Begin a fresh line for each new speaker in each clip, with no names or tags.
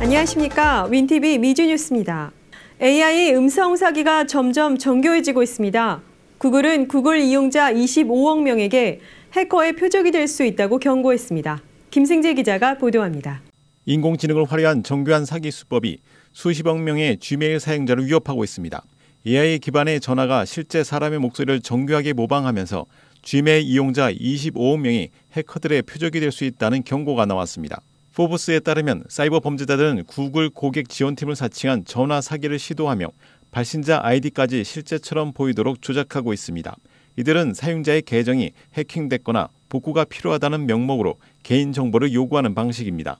안녕하십니까. 윈TV 미주뉴스입니다. AI 음성 사기가 점점 정교해지고 있습니다. 구글은 구글 이용자 25억 명에게 해커의 표적이 될 수 있다고 경고했습니다. 김승재 기자가 보도합니다.
인공지능을 활용한 정교한 사기 수법이 수십억 명의 지메일 사용자를 위협하고 있습니다. AI 기반의 전화가 실제 사람의 목소리를 정교하게 모방하면서 지메일 이용자 25억 명이 해커들의 표적이 될 수 있다는 경고가 나왔습니다. 포브스에 따르면 사이버 범죄자들은 구글 고객 지원팀을 사칭한 전화 사기를 시도하며 발신자 아이디까지 실제처럼 보이도록 조작하고 있습니다. 이들은 사용자의 계정이 해킹됐거나 복구가 필요하다는 명목으로 개인정보를 요구하는 방식입니다.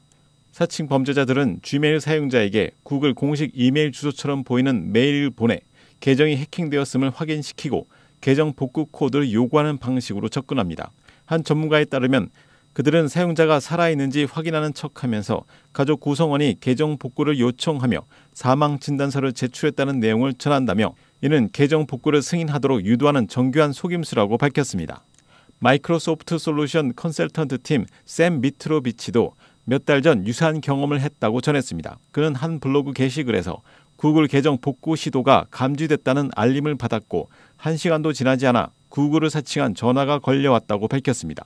사칭 범죄자들은 지메일 사용자에게 구글 공식 이메일 주소처럼 보이는 메일을 보내 계정이 해킹되었음을 확인시키고 계정 복구 코드를 요구하는 방식으로 접근합니다. 한 전문가에 따르면 그들은 사용자가 살아있는지 확인하는 척하면서 가족 구성원이 계정 복구를 요청하며 사망 진단서를 제출했다는 내용을 전한다며 이는 계정 복구를 승인하도록 유도하는 정교한 속임수라고 밝혔습니다. 마이크로소프트 솔루션 컨설턴트 팀 샘 미트로비치도 몇 달 전 유사한 경험을 했다고 전했습니다. 그는 한 블로그 게시글에서 구글 계정 복구 시도가 감지됐다는 알림을 받았고 1시간도 지나지 않아 구글을 사칭한 전화가 걸려왔다고 밝혔습니다.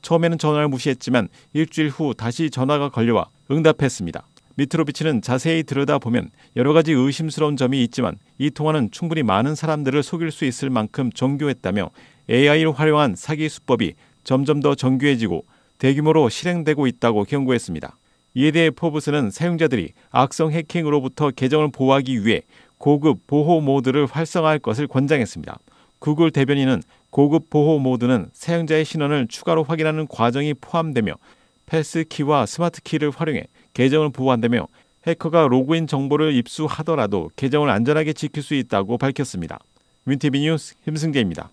처음에는 전화를 무시했지만 일주일 후 다시 전화가 걸려와 응답했습니다. 미트로비치는 자세히 들여다보면 여러 가지 의심스러운 점이 있지만 이 통화는 충분히 많은 사람들을 속일 수 있을 만큼 정교했다며 AI를 활용한 사기 수법이 점점 더 정교해지고 대규모로 실행되고 있다고 경고했습니다. 이에 대해 포브스는 사용자들이 악성 해킹으로부터 계정을 보호하기 위해 고급 보호 모드를 활성화할 것을 권장했습니다. 구글 대변인은 고급 보호 모드는 사용자의 신원을 추가로 확인하는 과정이 포함되며 패스키와 스마트키를 활용해 계정을 보호한다며 해커가 로그인 정보를 입수하더라도 계정을 안전하게 지킬 수 있다고 밝혔습니다. 윈티비 뉴스 김승재입니다.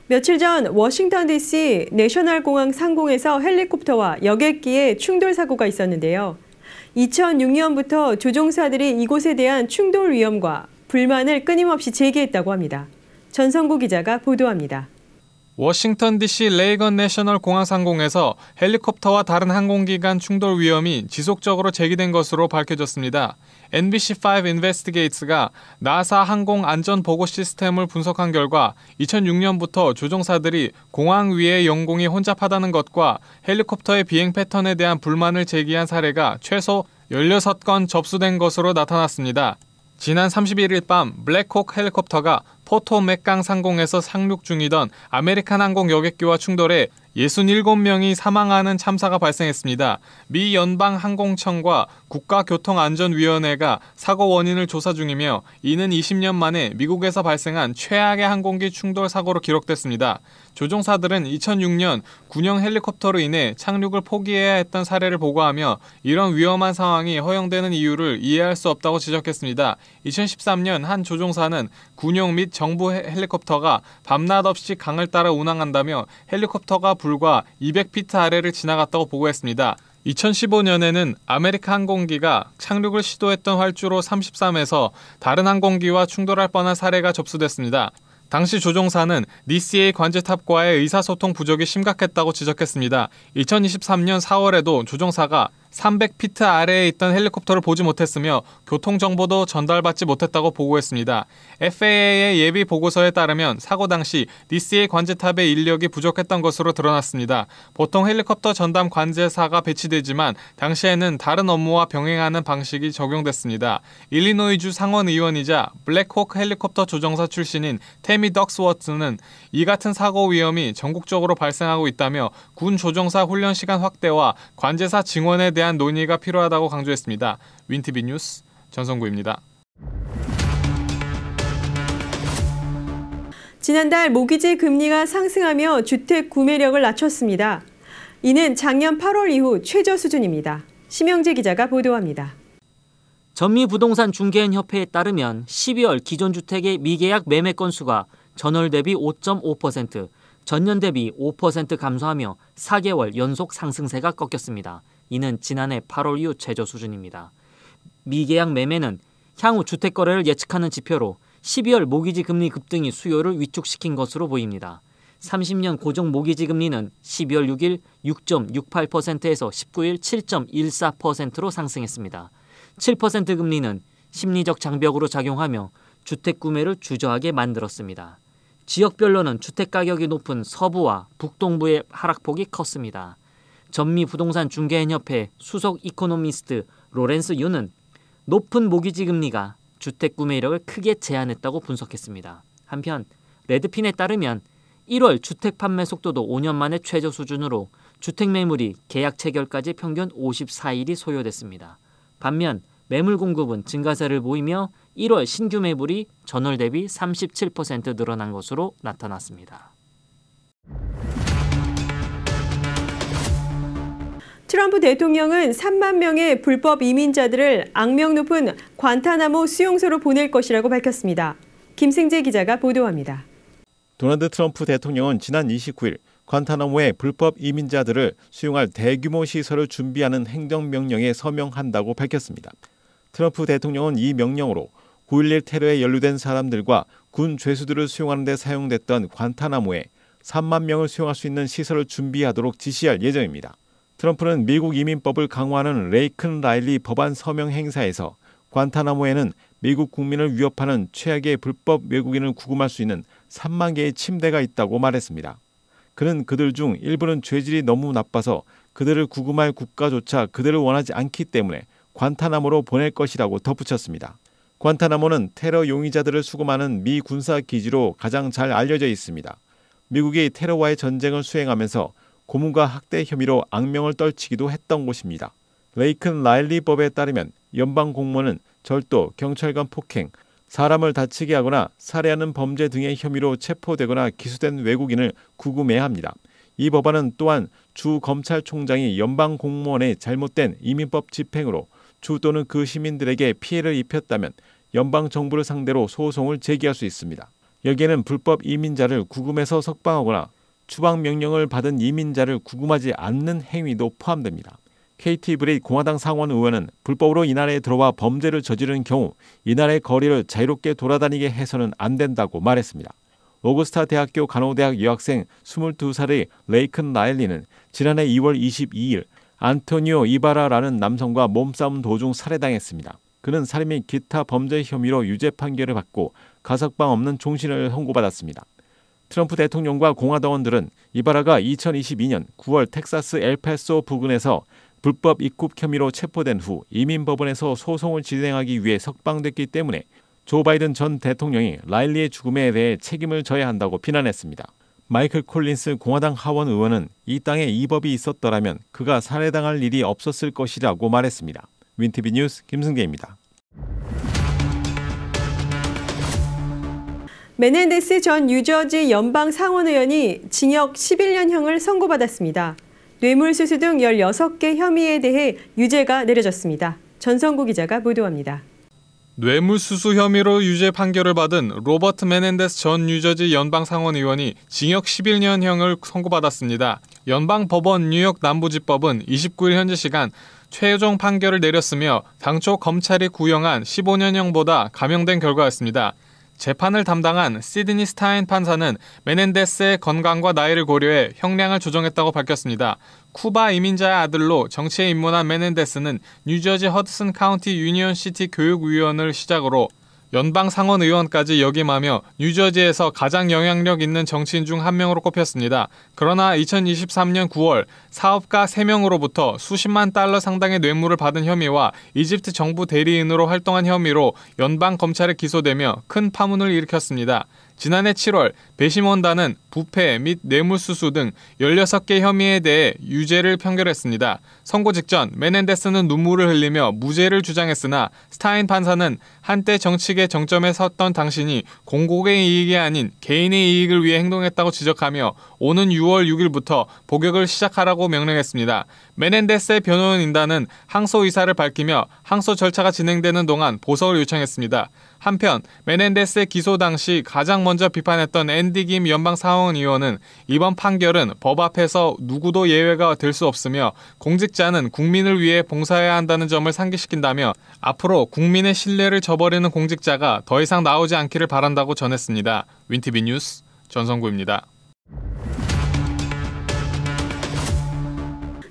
며칠 전 워싱턴 DC 내셔널 공항 상공에서 헬리콥터와 여객기의 충돌 사고가 있었는데요. 2006년부터 조종사들이 이곳에 대한 충돌 위험과 불만을 끊임없이 제기했다고 합니다. 전성구 기자가 보도합니다.
워싱턴 DC 레이건 내셔널 공항 상공에서 헬리콥터와 다른 항공기간 충돌 위험이 지속적으로 제기된 것으로 밝혀졌습니다. NBC5 인베스티게이츠가 나사 항공 안전 보고 시스템을 분석한 결과 2006년부터 조종사들이 공항 위의 영공이 혼잡하다는 것과 헬리콥터의 비행 패턴에 대한 불만을 제기한 사례가 최소 16건 접수된 것으로 나타났습니다. 지난 31일 밤 블랙호크 헬리콥터가 포토맥강 상공에서 상륙 중이던 아메리칸 항공 여객기와 충돌해 67명이 사망하는 참사가 발생했습니다. 미 연방항공청과 국가교통안전위원회가 사고 원인을 조사 중이며 이는 20년 만에 미국에서 발생한 최악의 항공기 충돌 사고로 기록됐습니다. 조종사들은 2006년 군용 헬리콥터로 인해 착륙을 포기해야 했던 사례를 보고하며 이런 위험한 상황이 허용되는 이유를 이해할 수 없다고 지적했습니다. 2013년 한 조종사는 군용 및 정부 헬리콥터가 밤낮 없이 강을 따라 운항한다며 헬리콥터가 불과 200피트 아래를 지나갔다고 보고했습니다. 2015년에는 아메리카 항공기가 착륙을 시도했던 활주로 33에서 다른 항공기와 충돌할 뻔한 사례가 접수됐습니다. 당시 조종사는 DCA 관제탑과의 의사소통 부족이 심각했다고 지적했습니다. 2023년 4월에도 조종사가 300피트 아래에 있던 헬리콥터를 보지 못했으며 교통정보도 전달받지 못했다고 보고했습니다. FAA의 예비 보고서에 따르면 사고 당시 DCA 관제탑의 인력이 부족했던 것으로 드러났습니다. 보통 헬리콥터 전담 관제사가 배치되지만 당시에는 다른 업무와 병행하는 방식이 적용됐습니다. 일리노이주 상원의원이자 블랙호크 헬리콥터 조종사 출신인 태미 덕스워트는 이 같은 사고 위험이 전국적으로 발생하고 있다며 군 조종사 훈련 시간 확대와 관제사 증원에 대한 논의가 필요하다고 강조했습니다. 윈티비 뉴스 전성구입니다.
지난달 모기지 금리가 상승하며 주택 구매력을 낮췄습니다. 이는 작년 8월 이후 최저 수준입니다. 심영재 기자가 보도합니다.
전미부동산 중개인 협회에 따르면 12월 기존 주택의 미계약 매매 건수가 전월 대비 5.5%, 전년 대비 5% 감소하며 4개월 연속 상승세가 꺾였습니다. 이는 지난해 8월 이후 최저 수준입니다. 미계약 매매는 향후 주택 거래를 예측하는 지표로 12월 모기지 금리 급등이 수요를 위축시킨 것으로 보입니다. 30년 고정 모기지 금리는 12월 6일 6.68%에서 19일 7.14%로 상승했습니다. 7% 금리는 심리적 장벽으로 작용하며 주택 구매를 주저하게 만들었습니다. 지역별로는 주택 가격이 높은 서부와 북동부의 하락폭이 컸습니다. 전미부동산 중개인협회 수석 이코노미스트 로렌스 유는 높은 모기지 금리가 주택 구매력을 크게 제한했다고 분석했습니다. 한편 레드핀에 따르면 1월 주택 판매 속도도 5년 만에 최저 수준으로 주택 매물이 계약 체결까지 평균 54일이 소요됐습니다. 반면 매물 공급은 증가세를 보이며 1월 신규 매물이 전월 대비 37% 늘어난 것으로 나타났습니다.
트럼프 대통령은 3만 명의 불법 이민자들을 악명 높은 관타나모 수용소로 보낼 것이라고 밝혔습니다. 김승재 기자가 보도합니다.
도널드 트럼프 대통령은 지난 29일 관타나모의 불법 이민자들을 수용할 대규모 시설을 준비하는 행정명령에 서명한다고 밝혔습니다. 트럼프 대통령은 이 명령으로 9.11 테러에 연루된 사람들과 군 죄수들을 수용하는 데 사용됐던 관타나모에 3만 명을 수용할 수 있는 시설을 준비하도록 지시할 예정입니다. 트럼프는 미국 이민법을 강화하는 레이큰 라일리 법안 서명 행사에서 관타나모에는 미국 국민을 위협하는 최악의 불법 외국인을 구금할 수 있는 3만 개의 침대가 있다고 말했습니다. 그는 그들 중 일부는 죄질이 너무 나빠서 그들을 구금할 국가조차 그들을 원하지 않기 때문에 관타나모로 보낼 것이라고 덧붙였습니다. 관타나모는 테러 용의자들을 수감하는 미 군사 기지로 가장 잘 알려져 있습니다. 미국이 테러와의 전쟁을 수행하면서 고문과 학대 혐의로 악명을 떨치기도 했던 곳입니다. 레이큰 라일리 법에 따르면 연방 공무원은 절도, 경찰관 폭행, 사람을 다치게 하거나 살해하는 범죄 등의 혐의로 체포되거나 기소된 외국인을 구금해야 합니다. 이 법안은 또한 주 검찰총장이 연방 공무원의 잘못된 이민법 집행으로 주 또는 그 시민들에게 피해를 입혔다면 연방 정부를 상대로 소송을 제기할 수 있습니다. 여기에는 불법 이민자를 구금해서 석방하거나 추방 명령을 받은 이민자를 구금하지 않는 행위도 포함됩니다. KT 브레이 공화당 상원 의원은 불법으로 이 나라에 들어와 범죄를 저지른 경우 이 나라의 거리를 자유롭게 돌아다니게 해서는 안 된다고 말했습니다. 오거스타 대학교 간호대학 여학생 22살의 레이큰 라일리는 지난해 2월 22일 안토니오 이바라라는 남성과 몸싸움 도중 살해당했습니다. 그는 살인 및 기타 범죄 혐의로 유죄 판결을 받고 가석방 없는 종신을 선고받았습니다. 트럼프 대통령과 공화당원들은 이바라가 2022년 9월 텍사스 엘파소 부근에서 불법 입국 혐의로 체포된 후 이민법원에서 소송을 진행하기 위해 석방됐기 때문에 조 바이든 전 대통령이 라일리의 죽음에 대해 책임을 져야 한다고 비난했습니다. 마이클 콜린스 공화당 하원 의원은 이 땅에 이 법이 있었더라면 그가 살해당할 일이 없었을 것이라고 말했습니다. 윈티비 뉴스 김승재입니다.
메넨데스 전 뉴저지 연방 상원의원이 징역 11년형을 선고받았습니다. 뇌물수수 등 16개 혐의에 대해 유죄가 내려졌습니다. 전성구 기자가 보도합니다.
뇌물수수 혐의로 유죄 판결을 받은 로버트 메넨데스 전 뉴저지 연방 상원의원이 징역 11년형을 선고받았습니다. 연방법원 뉴욕 남부지법은 29일 현지 시간 최종 판결을 내렸으며 당초 검찰이 구형한 15년형보다 감형된 결과였습니다. 재판을 담당한 시드니 스타인 판사는 메넨데스의 건강과 나이를 고려해 형량을 조정했다고 밝혔습니다. 쿠바 이민자의 아들로 정치에 입문한 메넨데스는 뉴저지 허드슨 카운티 유니언시티 교육위원을 시작으로 연방 상원 의원까지 역임하며 뉴저지에서 가장 영향력 있는 정치인 중 한 명으로 꼽혔습니다. 그러나 2023년 9월 사업가 3명으로부터 수십만 달러 상당의 뇌물을 받은 혐의와 이집트 정부 대리인으로 활동한 혐의로 연방 검찰에 기소되며 큰 파문을 일으켰습니다. 지난해 7월 배심원단은 부패 및 뇌물수수 등 16개 혐의에 대해 유죄를 판결했습니다. 선고 직전 메넨데스는 눈물을 흘리며 무죄를 주장했으나 스타인 판사는 한때 정치계 정점에 섰던 당신이 공공의 이익이 아닌 개인의 이익을 위해 행동했다고 지적하며 오는 6월 6일부터 복역을 시작하라고 명령했습니다. 메넨데스의 변호인단은 항소 의사를 밝히며 항소 절차가 진행되는 동안 보석을 요청했습니다. 한편 메넨데스의 기소 당시 가장 먼저 비판했던 앤디 김 연방 상원의원은 이번 판결은 법 앞에서 누구도 예외가 될 수 없으며 공직자는 국민을 위해 봉사해야 한다는 점을 상기시킨다며 앞으로 국민의 신뢰를 저버리는 공직자가 더 이상 나오지 않기를 바란다고 전했습니다. 윈티비 뉴스 전성구입니다.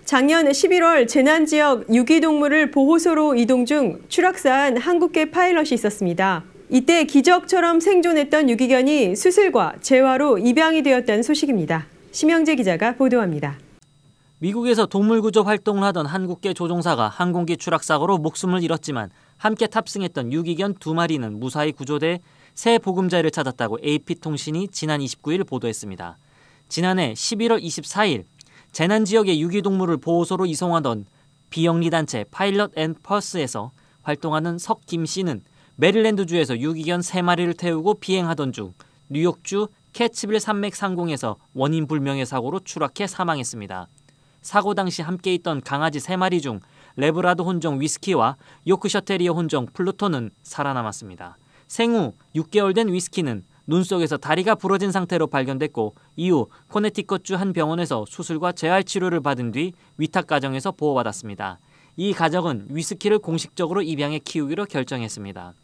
작년 11월 재난지역 유기동물을 보호소로 이동 중 추락사한 한국계 파일럿이 있었습니다. 이때 기적처럼 생존했던 유기견이 수술과 재활로 입양이 되었다는 소식입니다. 심영재 기자가 보도합니다.
미국에서 동물구조 활동을 하던 한국계 조종사가 항공기 추락사고로 목숨을 잃었지만 함께 탑승했던 유기견 2마리는 무사히 구조돼 새 보금자리를 찾았다고 AP통신이 지난 29일 보도했습니다. 지난해 11월 24일 재난지역의 유기동물을 보호소로 이송하던 비영리단체 파일럿 앤 퍼스에서 활동하는 석김 씨는 메릴랜드주에서 유기견 3마리를 태우고 비행하던 중 뉴욕주 캐츠빌 산맥 상공에서 원인 불명의 사고로 추락해 사망했습니다. 사고 당시 함께 있던 강아지 3마리 중 레브라도 혼종 위스키와 요크셔 테리어 혼종 플루토는 살아남았습니다. 생후 6개월 된 위스키는 눈 속에서 다리가 부러진 상태로 발견됐고 이후 코네티컷주 한 병원에서 수술과 재활 치료를 받은 뒤 위탁 가정에서 보호받았습니다. 이 가정은 위스키를 공식적으로 입양해 키우기로 결정했습니다.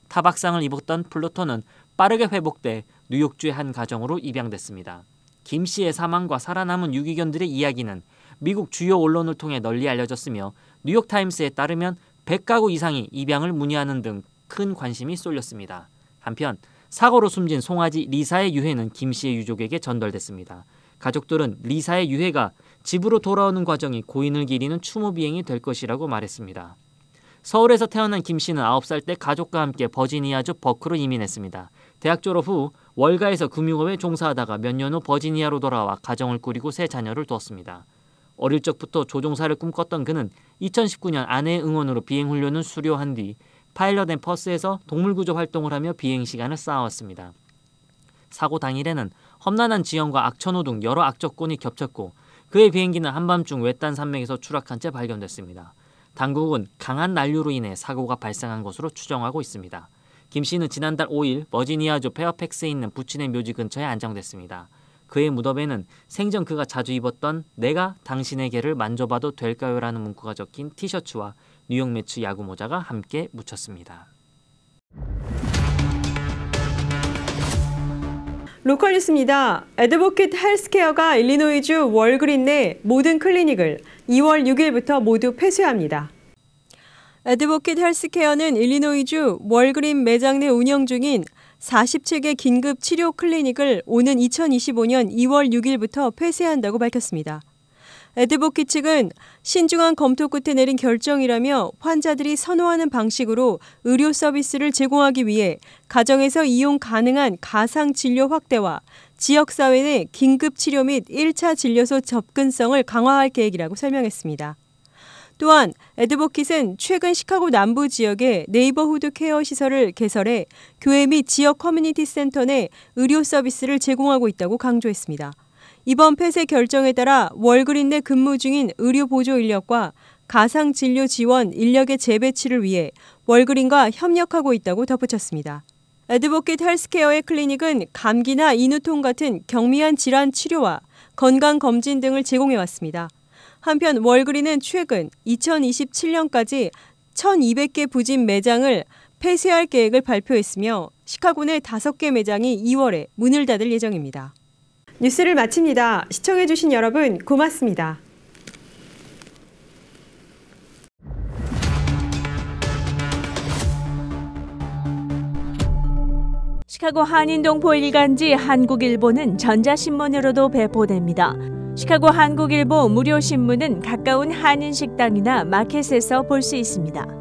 타박상을 입었던 플루토는 빠르게 회복돼 뉴욕주의 한 가정으로 입양됐습니다. 김 씨의 사망과 살아남은 유기견들의 이야기는 미국 주요 언론을 통해 널리 알려졌으며 뉴욕타임스에 따르면 100가구 이상이 입양을 문의하는 등 큰 관심이 쏠렸습니다. 한편 사고로 숨진 송아지 리사의 유해는 김 씨의 유족에게 전달됐습니다. 가족들은 리사의 유해가 집으로 돌아오는 과정이 고인을 기리는 추모 비행이 될 것이라고 말했습니다. 서울에서 태어난 김 씨는 9살 때 가족과 함께 버지니아주 버크로 이민했습니다. 대학 졸업 후 월가에서 금융업에 종사하다가 몇 년 후 버지니아로 돌아와 가정을 꾸리고 새 자녀를 두었습니다. 어릴 적부터 조종사를 꿈꿨던 그는 2019년 아내의 응원으로 비행훈련을 수료한 뒤 파일럿 앤 퍼스에서 동물구조 활동을 하며 비행 시간을 쌓아왔습니다. 사고 당일에는 험난한 지형과 악천후 등 여러 악조건이 겹쳤고 그의 비행기는 한밤중 외딴 산맥에서 추락한 채 발견됐습니다. 당국은 강한 난류로 인해 사고가 발생한 것으로 추정하고 있습니다. 김 씨는 지난달 5일 버지니아주 페어팩스에 있는 부친의 묘지 근처에 안장됐습니다. 그의 무덤에는 생전 그가 자주 입었던 내가 당신에게를 만져봐도 될까요? 라는 문구가 적힌 티셔츠와 뉴욕 매츠 야구 모자가 함께 묻혔습니다.
로컬 뉴스입니다. 애드보킷 헬스케어가 일리노이주 월그린 내 모든 클리닉을 2월 6일부터 모두 폐쇄합니다. 애드보킷 헬스케어는 일리노이주 월그린 매장 내 운영 중인 47개 긴급 치료 클리닉을 오는 2025년 2월 6일부터 폐쇄한다고 밝혔습니다. 애드보킷 측은 신중한 검토 끝에 내린 결정이라며 환자들이 선호하는 방식으로 의료 서비스를 제공하기 위해 가정에서 이용 가능한 가상 진료 확대와 지역사회 내 긴급 치료 및 1차 진료소 접근성을 강화할 계획이라고 설명했습니다. 또한 애드보킷은 최근 시카고 남부 지역에 네이버후드 케어 시설을 개설해 교회 및 지역 커뮤니티 센터 내 의료 서비스를 제공하고 있다고 강조했습니다. 이번 폐쇄 결정에 따라 월그린 내 근무 중인 의료 보조 인력과 가상 진료 지원 인력의 재배치를 위해 월그린과 협력하고 있다고 덧붙였습니다. 애드보킷 헬스케어의 클리닉은 감기나 인후통 같은 경미한 질환 치료와 건강검진 등을 제공해왔습니다. 한편 월그린은 최근 2027년까지 1,200개 부진 매장을 폐쇄할 계획을 발표했으며 시카고 내 5개 매장이 2월에 문을 닫을 예정입니다. 뉴스를 마칩니다. 시청해주신 여러분 고맙습니다.
시카고 한인동포 일간지 한국일보는 전자신문으로도 배포됩니다. 시카고 한국일보 무료 신문은 가까운 한인식당이나 마켓에서 볼 수 있습니다.